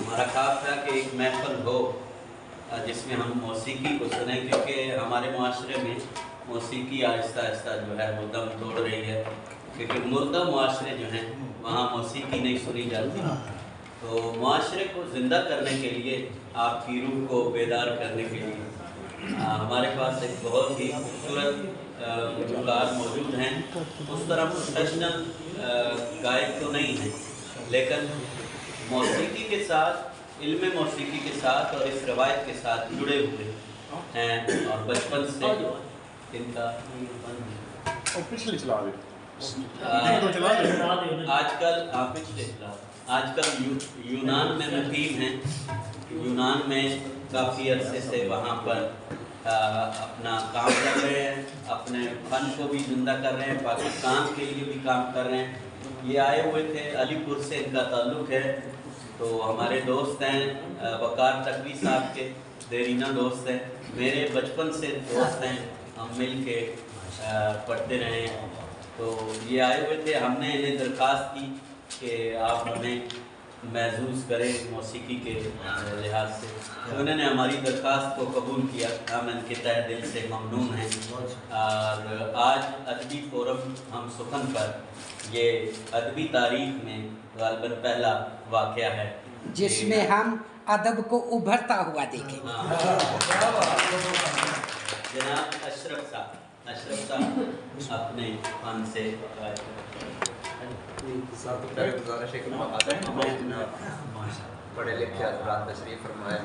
ہمارا خواب تھا کہ ایک محفل ہو جس میں ہم موسیقی کو سنیں، کیونکہ ہمارے معاشرے میں موسیقی آہستہ آہستہ جو ہے وہ دم توڑ رہی ہے، کیونکہ مردہ معاشرے جو ہیں وہاں موسیقی نہیں سنی جاتی۔ تو معاشرے کو زندہ کرنے کے لیے، آپ کی روح کو بیدار کرنے کے لیے ہمارے پاس ایک بہت ہی خوبصورت گلوکار موجود ہیں۔ اس طرح پروفیشنل گائک تو نہیں ہیں، لیکن موسیقی کے ساتھ، علم موسیقی کے ساتھ اور اس روایت کے ساتھ جڑے ہوئے ہیں، اور بچپن سے ان کا آج کل یونان میں مقیم ہیں۔ یونان میں کافی عرصے سے وہاں پر اپنا کام کر رہے ہیں، اپنے فن کو بھی زندہ کر رہے ہیں، پاکستان کے لیے بھی کام کر رہے ہیں۔ یہ آئے ہوئے تھے، علی پور سے ان کا تعلق ہے، تو ہمارے دوست ہیں، وقار تقوی صاحب کے دیرینہ دوست ہیں، میرے بچپن سے دوست ہیں، ہم مل کے پڑھتے رہے ہیں۔ تو یہ آئے ہوئے تھے، ہم نے انہیں درخواست کی کہ آپ ہمیں محظوظ کریں موسیقی کے لحاظ سے، تو انہوں نے ہماری درخواست کو قبول کیا۔ ہم ان کے تہ دل سے ممنون ہیں۔ اور آج ادبی فورم ہم سخن پر یہ ادبی تاریخ میں غالباً پہلا واقعہ ہے جس میں ہم ادب کو ابھرتا ہوا دیکھیں۔ جناب اشرف صاحب اپنے فن سے گزارش ہے کہ پڑھے لکھے حضرات تشریف فرمائیں۔